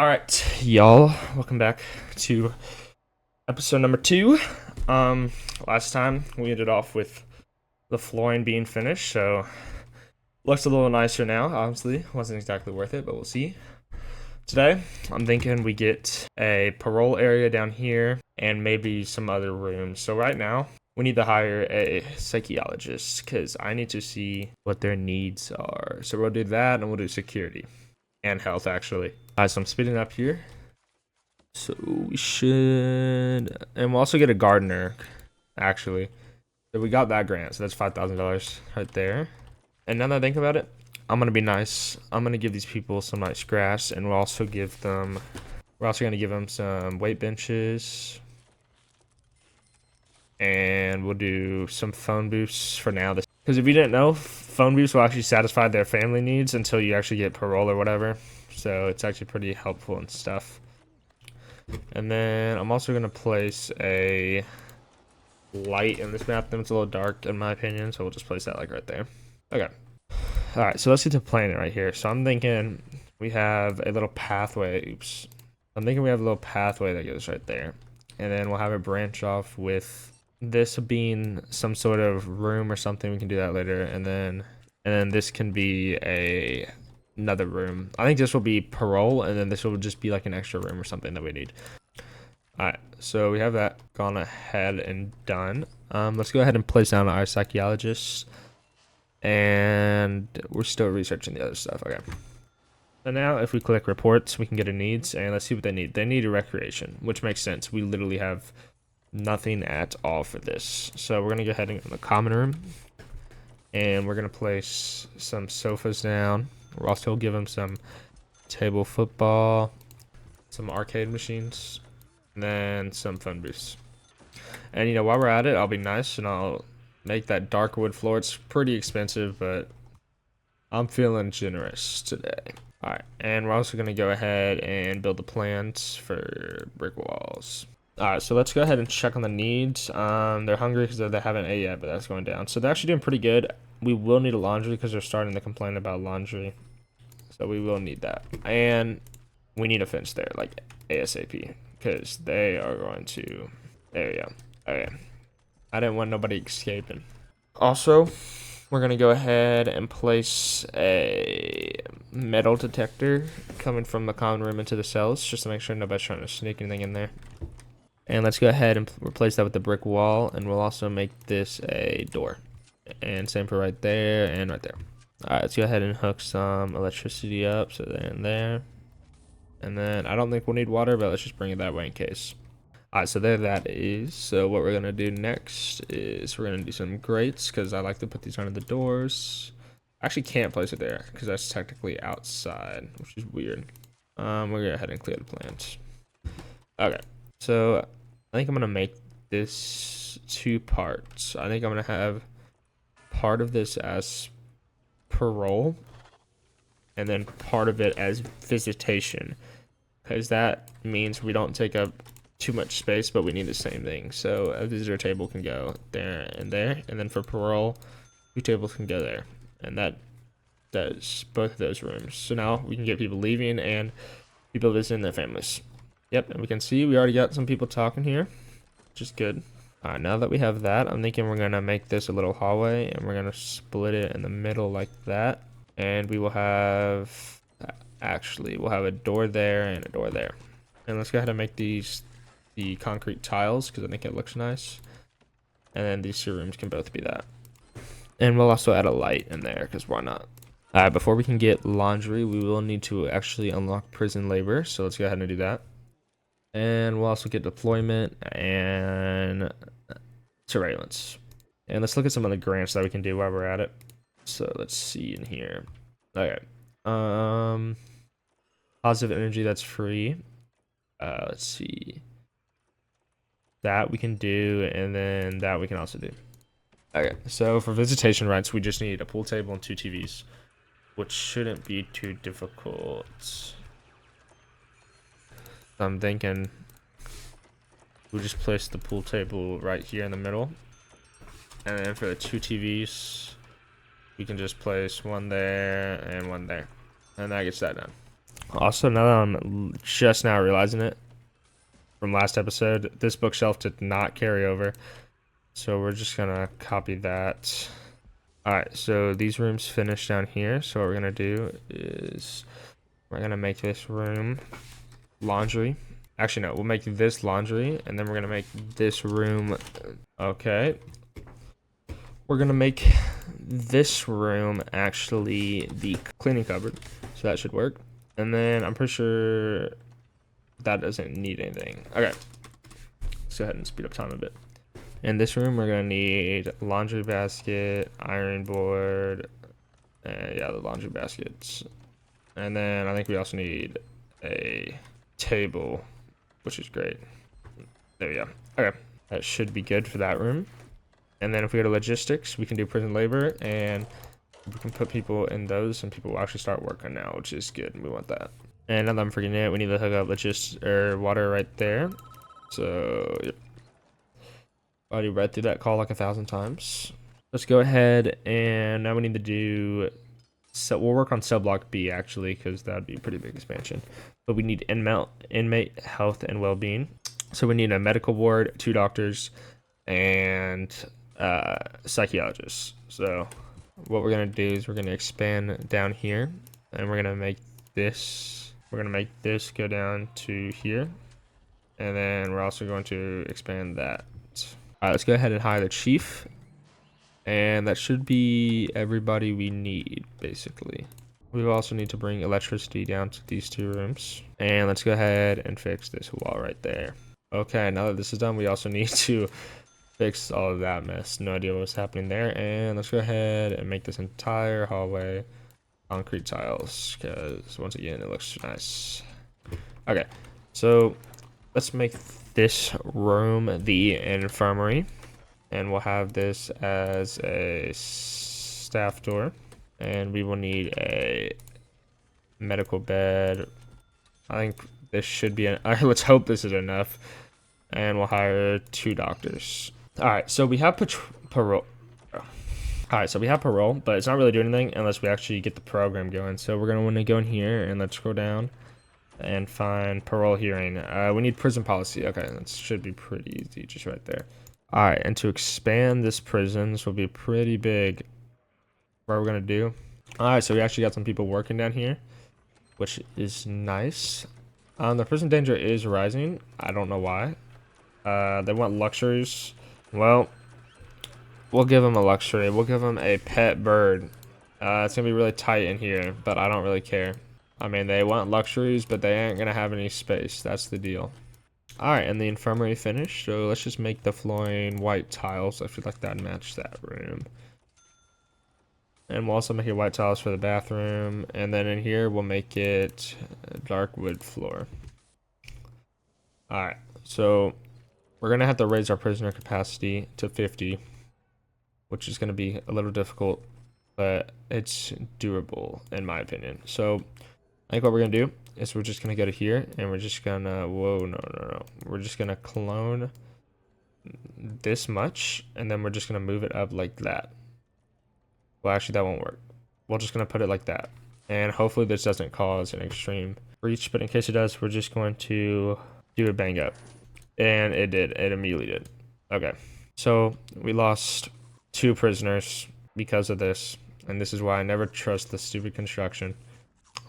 All right, y'all, welcome back to episode number 2. Last time we ended off with the flooring being finished, so looks a little nicer now. Obviously, wasn't exactly worth it, but we'll see. Today, I'm thinking we get a parole area down here and maybe some other rooms. So right now, we need to hire a psychologist because I need to see what their needs are. So we'll do that and we'll do security and health, actually. So I'm speeding up here. So we should, and we'll also get a gardener, actually. So we got that grant, so that's $5,000 right there. And now that I think about it, I'm gonna be nice. I'm gonna give these people some nice grass, and we'll also give them. We're also gonna give them some weight benches, and we'll do some phone booths for now. Because if you didn't know, phone booths will actually satisfy their family needs until you actually get parole or whatever. So it's actually pretty helpful and stuff. And then I'm also gonna place a light in this bathroom. It's a little dark in my opinion, so we'll just place that like right there. Okay. All right, so let's get to planning right here. So I'm thinking we have a little pathway. Oops. I'm thinking we have a little pathway that goes right there. And then we'll have it branch off with this being some sort of room or something. We can do that later. And then this can be another room. I think this will be parole, and then this will just be like an extra room or something that we need. All right, so we have that gone ahead and done. Let's go ahead and place down our psychologist. And we're still researching the other stuff. Okay. So now if we click reports, we can get a needs, and let's see what they need. They need a recreation, which makes sense. We literally have nothing at all for this. So we're gonna go ahead and go in the common room, and we're gonna place some sofas down. We'll also give them some table football, some arcade machines, and then some phone booths. And you know, while we're at it, I'll be nice and I'll make that dark wood floor. It's pretty expensive, but I'm feeling generous today. All right, and we're also gonna go ahead and build the plans for brick walls. All right, so let's go ahead and check on the needs. They're hungry because they haven't ate yet, but that's going down. So they're actually doing pretty good. We will need a laundry because they're starting to complain about laundry. So we will need that. And we need a fence there, like ASAP, because they are going to, there we go. Okay. I didn't want nobody escaping. Also, we're going to go ahead and place a metal detector coming from the common room into the cells, just to make sure nobody's trying to sneak anything in there. And let's go ahead and replace that with the brick wall, and we'll also make this a door. And same for right there and right there. Alright, let's go ahead and hook some electricity up, so there and there. And then, I don't think we'll need water, but let's just bring it that way in case. Alright, so there that is. So what we're going to do next is we're going to do some grates, because I like to put these under the doors. I actually can't place it there, because that's technically outside, which is weird. We're going to go ahead and clear the plans. Okay, so I think I'm going to make this 2 parts. I think I'm going to have part of this as parole, and then part of it as visitation, because that means we don't take up too much space, but we need the same thing. So a visitor table can go there, and then for parole, 2 tables can go there, and that does both of those rooms. So now we can get people leaving and people visiting their families. Yep, and we can see we already got some people talking here, which is good. Alright, now that we have that, I'm thinking we're gonna make this a little hallway, and we're gonna split it in the middle like that. And we will have, actually, we'll have a door there and a door there. And let's go ahead and make these the concrete tiles, because I think it looks nice. And then these 2 rooms can both be that. And we'll also add a light in there, because why not? Alright, before we can get laundry, we will need to actually unlock prison labor, so let's go ahead and do that. And we'll also get deployment and surveillance. And let's look at some of the grants that we can do while we're at it. So let's see in here. Okay. Positive energy, that's free. Let's see. That we can do, and then that we can also do. Okay, so for visitation rights, we just need a pool table and 2 TVs, which shouldn't be too difficult. I'm thinking we'll just place the pool table right here in the middle. And then for the 2 TVs, we can just place one there and one there. And that gets that done. Also, now that I'm just now realizing it from last episode, this bookshelf did not carry over. So we're just gonna copy that. Alright, so these rooms finish down here. So what we're gonna do is we're gonna make this room laundry. Actually, no, we'll make this laundry, and then we're gonna make this room. Okay. We're gonna make this room actually the cleaning cupboard. So that should work. And then I'm pretty sure that doesn't need anything. Okay. Let's go ahead and speed up time a bit. In this room, we're gonna need laundry basket, iron board, yeah, the laundry baskets. And then I think we also need a table, which is great. There we go. Okay, that should be good for that room. And then if we go to logistics, we can do prison labor, and we can put people in those, and people will actually start working now, which is good. We want that. And now that I'm forgetting it, we need to hook up water right there. So, yep. Already read through that call like 1,000 times. Let's go ahead, and now we need to do. So we'll work on cell block B actually, because that'd be a pretty big expansion. But we need inmate health and well-being. So we need a medical ward, 2 doctors, and psychologists. So what we're gonna do is we're gonna expand down here, and we're gonna make this. We're gonna make this go down to here, and then we're also going to expand that. All right, let's go ahead and hire the chief. And that should be everybody we need, basically. We also need to bring electricity down to these 2 rooms. And let's go ahead and fix this wall right there. Okay, now that this is done, we also need to fix all of that mess. No idea what was happening there. And let's go ahead and make this entire hallway concrete tiles, because once again, it looks nice. Okay, so let's make this room the infirmary. And we'll have this as a staff door. And we will need a medical bed. I think this should be let's hope this is enough. And we'll hire 2 doctors. Alright, so we have parole. Alright, so we have parole, but it's not really doing anything unless we actually get the program going. So we're going to want to go in here, and let's scroll down and find parole hearing. We need prison policy. Okay, that should be pretty easy, just right there. Alright, and to expand this prison, this will be pretty big. What we're going to do. Alright, so we actually got some people working down here, which is nice. The prison danger is rising. I don't know why. They want luxuries. Well, we'll give them a luxury. We'll give them a pet bird. It's going to be really tight in here, but I don't really care. I mean, they want luxuries, but they ain't going to have any space. That's the deal. Alright, and the infirmary finished, so let's just make the flooring white tiles. I feel like that'd match that room. And we'll also make it white tiles for the bathroom, and then in here we'll make it dark wood floor. Alright, so we're going to have to raise our prisoner capacity to 50, which is going to be a little difficult, but it's doable in my opinion. So I think what we're going to do is we're just going to go to here, and we're just going to, no. We're just going to clone this much, and then we're just going to move it up like that. Well, actually, that won't work. We're just going to put it like that. And hopefully this doesn't cause an extreme breach, but in case it does, we're just going to do a bang up. And it did. It immediately did. Okay. So we lost 2 prisoners because of this, and this is why I never trust the stupid construction.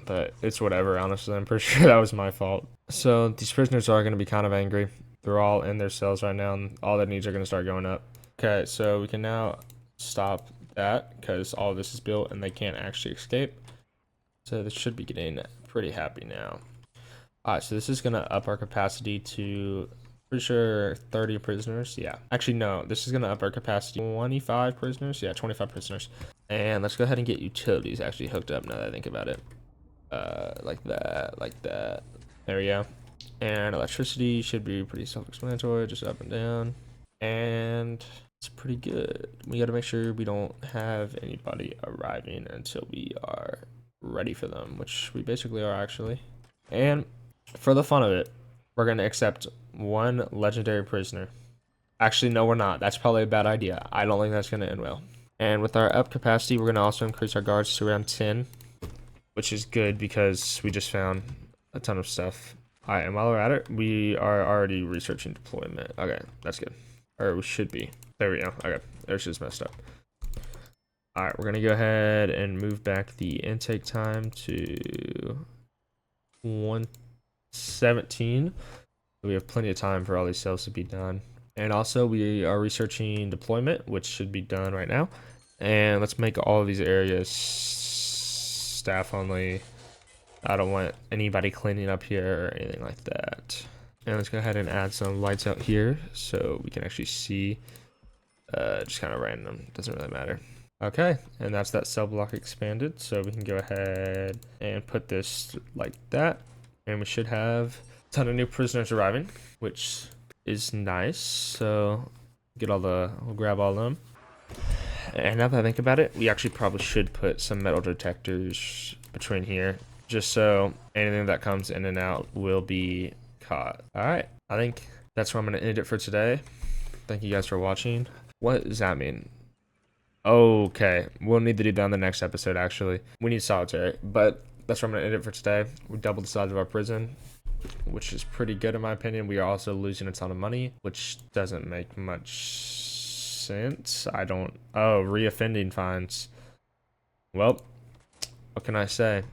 But it's whatever, honestly. I'm pretty sure that was my fault. So these prisoners are going to be kind of angry. They're all in their cells right now, and all their needs are going to start going up. Okay, so we can now stop that because all of this is built and they can't actually escape. So this should be getting pretty happy now. Alright, so this is going to up our capacity to, pretty sure, 30 prisoners. Yeah. Actually, no. This is going to up our capacity to 25 prisoners. Yeah, 25 prisoners. And let's go ahead and get utilities actually hooked up now that I think about it. Like that. There we go. And electricity should be pretty self-explanatory, just up and down. And it's pretty good. We got to make sure we don't have anybody arriving until we are ready for them, which we basically are actually. And for the fun of it, we're going to accept 1 legendary prisoner. Actually, no, we're not. That's probably a bad idea. I don't think that's going to end well. And with our up capacity, we're going to also increase our guards to around 10. which is good because we just found a ton of stuff. All right, and while we're at it, we are already researching deployment. Okay, that's good. Or we should be. There we go. Okay, there's just messed up. All right, we're gonna go ahead and move back the intake time to 1:17. We have plenty of time for all these cells to be done. And also, we are researching deployment, which should be done right now. And let's make all of these areas staff only. I don't want anybody cleaning up here or anything like that. And let's go ahead and add some lights out here so we can actually see. Just kind of random, doesn't really matter. Okay, and that's that cell block expanded. So we can go ahead and put this like that. And we should have a ton of new prisoners arriving, which is nice. So we'll grab all of them. And now that I think about it, we actually probably should put some metal detectors between here, just so anything that comes in and out will be caught. All right, I think that's where I'm going to end it for today. Thank you guys for watching. What does that mean? Okay, we'll need to do that on the next episode, actually. We need solitary, but that's where I'm going to end it for today. We doubled the size of our prison, which is pretty good in my opinion. We are also losing a ton of money, which doesn't make much sense. Oh, reoffending fines. Well, what can I say?